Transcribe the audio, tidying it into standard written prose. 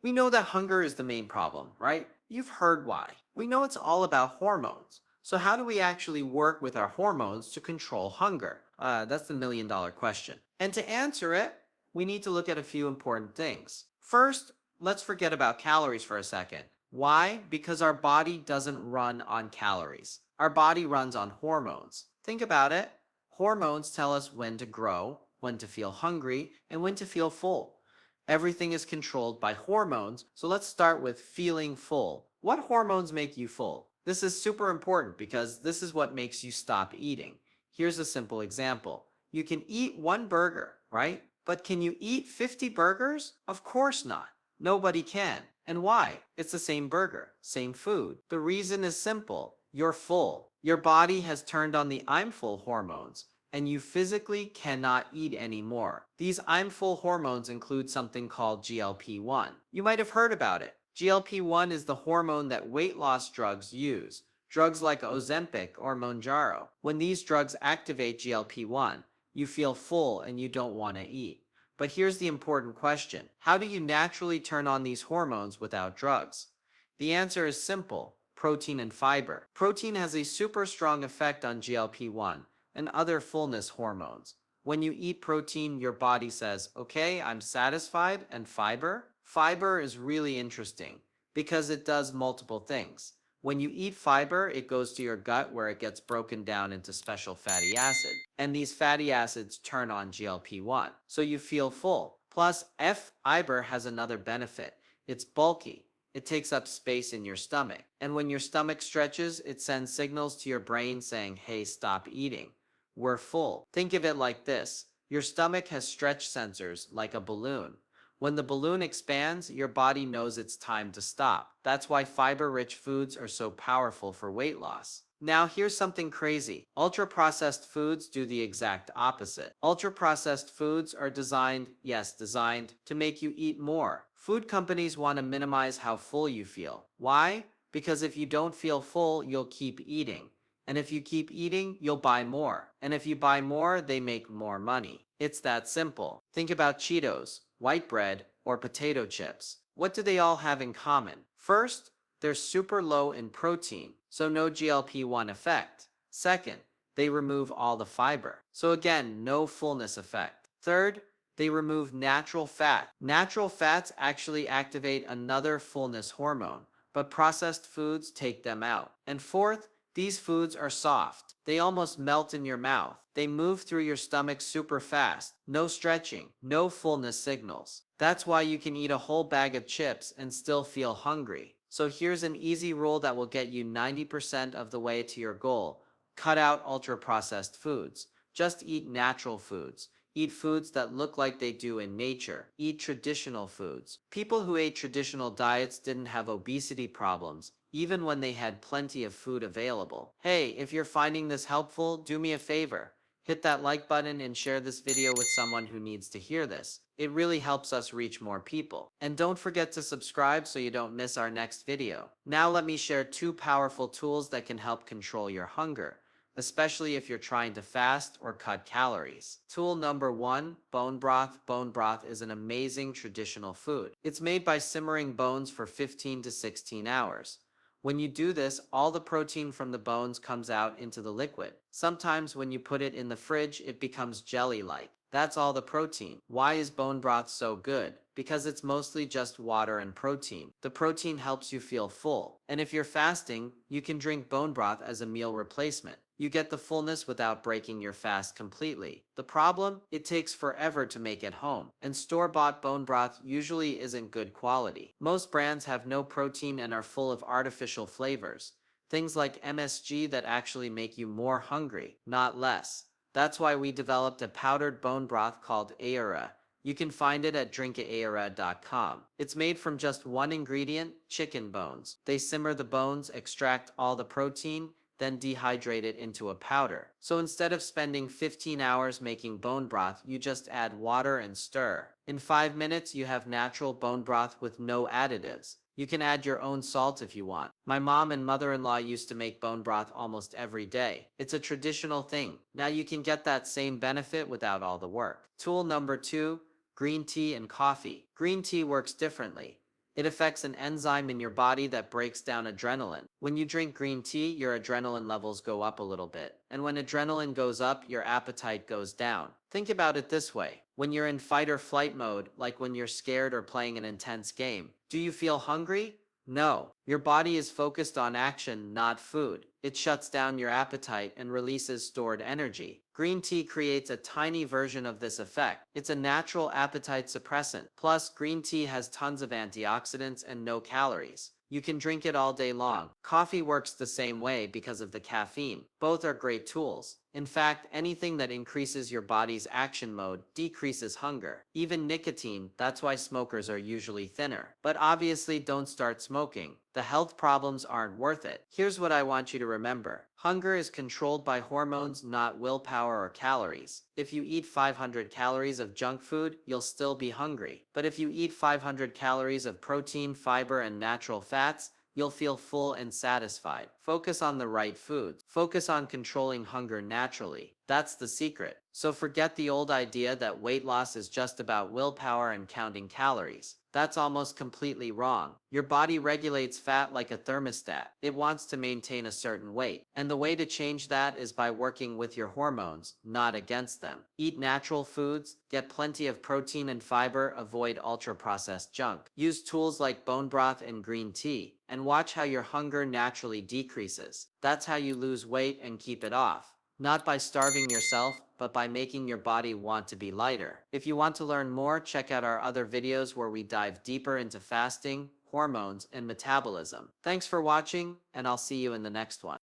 We know that hunger is the main problem, right? You've heard why. We know it's all about hormones. So, how do we actually work with our hormones to control hunger? That's the million-dollar question. And to answer it, we need to look at a few important things. First, let's forget about calories for a second. Why? Because our body doesn't run on calories. Our body runs on hormones. Think about it. Hormones tell us when to grow, when to feel hungry, and when to feel full. Everything is controlled by hormones, so let's start with feeling full. What hormones make you full? This is super important because this is what makes you stop eating. Here's a simple example. You can eat one burger, right? But can you eat 50 burgers? Of course not. Nobody can. And why? It's the same burger, same food. The reason is simple. You're full. Your body has turned on the I'm full hormones, and you physically cannot eat anymore. These I'm full hormones include something called GLP-1. You might have heard about it. GLP-1 is the hormone that weight loss drugs use. Drugs like Ozempic or Mounjaro. When these drugs activate GLP-1, you feel full and you don't want to eat. But here's the important question. How do you naturally turn on these hormones without drugs? The answer is simple. Protein and fiber. Protein has a super strong effect on GLP-1 and other fullness hormones. When you eat protein, your body says, okay, I'm satisfied, and fiber? Fiber is really interesting because it does multiple things. When you eat fiber, it goes to your gut where it gets broken down into special fatty acids. And these fatty acids turn on GLP-1, so you feel full. Plus, fiber has another benefit. It's bulky. It takes up space in your stomach. And when your stomach stretches, it sends signals to your brain saying, hey, stop eating. We're full. Think of it like this. Your stomach has stretch sensors like a balloon. When the balloon expands, your body knows it's time to stop. That's why fiber-rich foods are so powerful for weight loss. Now, here's something crazy. Ultra-processed foods do the exact opposite. Ultra-processed foods are designed, yes, designed, to make you eat more. Food companies want to minimize how full you feel. Why? Because if you don't feel full, you'll keep eating. And if you keep eating, you'll buy more. And if you buy more, they make more money. It's that simple. Think about Cheetos, white bread, or potato chips. What do they all have in common? First, they're super low in protein, so no GLP-1 effect. Second, they remove all the fiber. So again, no fullness effect. Third, they remove natural fat. Natural fats actually activate another fullness hormone, but processed foods take them out. And fourth, these foods are soft. They almost melt in your mouth. They move through your stomach super fast. No stretching, no fullness signals. That's why you can eat a whole bag of chips and still feel hungry. So here's an easy rule that will get you 90% of the way to your goal. Cut out ultra-processed foods. Just eat natural foods. Eat foods that look like they do in nature. Eat traditional foods. People who ate traditional diets didn't have obesity problems, even when they had plenty of food available. Hey, if you're finding this helpful, do me a favor. Hit that like button and share this video with someone who needs to hear this. It really helps us reach more people. And don't forget to subscribe so you don't miss our next video. Now let me share two powerful tools that can help control your hunger, especially if you're trying to fast or cut calories. Tool number one, bone broth. Bone broth is an amazing traditional food. It's made by simmering bones for 15 to 16 hours. When you do this, all the protein from the bones comes out into the liquid. Sometimes when you put it in the fridge, it becomes jelly-like. That's all the protein. Why is bone broth so good? Because it's mostly just water and protein. The protein helps you feel full. And if you're fasting, you can drink bone broth as a meal replacement. You get the fullness without breaking your fast completely. The problem? It takes forever to make at home, and store-bought bone broth usually isn't good quality. Most brands have no protein and are full of artificial flavors. Things like MSG that actually make you more hungry, not less. That's why we developed a powdered bone broth called Aura. You can find it at drinkaera.com. It's made from just one ingredient, chicken bones. They simmer the bones, extract all the protein, then dehydrate it into a powder. So instead of spending 15 hours making bone broth, you just add water and stir. In 5 minutes, you have natural bone broth with no additives. You can add your own salt if you want. My mom and mother-in-law used to make bone broth almost every day. It's a traditional thing. Now you can get that same benefit without all the work. Tool number two, green tea and coffee. Green tea works differently. It affects an enzyme in your body that breaks down adrenaline. When you drink green tea, your adrenaline levels go up a little bit. And when adrenaline goes up, your appetite goes down. Think about it this way. When you're in fight or flight mode, like when you're scared or playing an intense game, do you feel hungry? No. Your body is focused on action, not food. It shuts down your appetite and releases stored energy. Green tea creates a tiny version of this effect. It's a natural appetite suppressant. Plus, green tea has tons of antioxidants and no calories. You can drink it all day long. Coffee works the same way because of the caffeine. Both are great tools. In fact, anything that increases your body's action mode decreases hunger. Even nicotine, that's why smokers are usually thinner. But obviously don't start smoking. The health problems aren't worth it. Here's what I want you to remember. Hunger is controlled by hormones, not willpower or calories. If you eat 500 calories of junk food, you'll still be hungry. But if you eat 500 calories of protein, fiber, and natural fats, you'll feel full and satisfied. Focus on the right foods. Focus on controlling hunger naturally. That's the secret. So forget the old idea that weight loss is just about willpower and counting calories. That's almost completely wrong. Your body regulates fat like a thermostat. It wants to maintain a certain weight. And the way to change that is by working with your hormones, not against them. Eat natural foods, get plenty of protein and fiber, avoid ultra-processed junk. Use tools like bone broth and green tea, and watch how your hunger naturally decreases. That's how you lose weight and keep it off. Not by starving yourself, but by making your body want to be lighter. If you want to learn more, check out our other videos where we dive deeper into fasting, hormones, and metabolism. Thanks for watching, and I'll see you in the next one.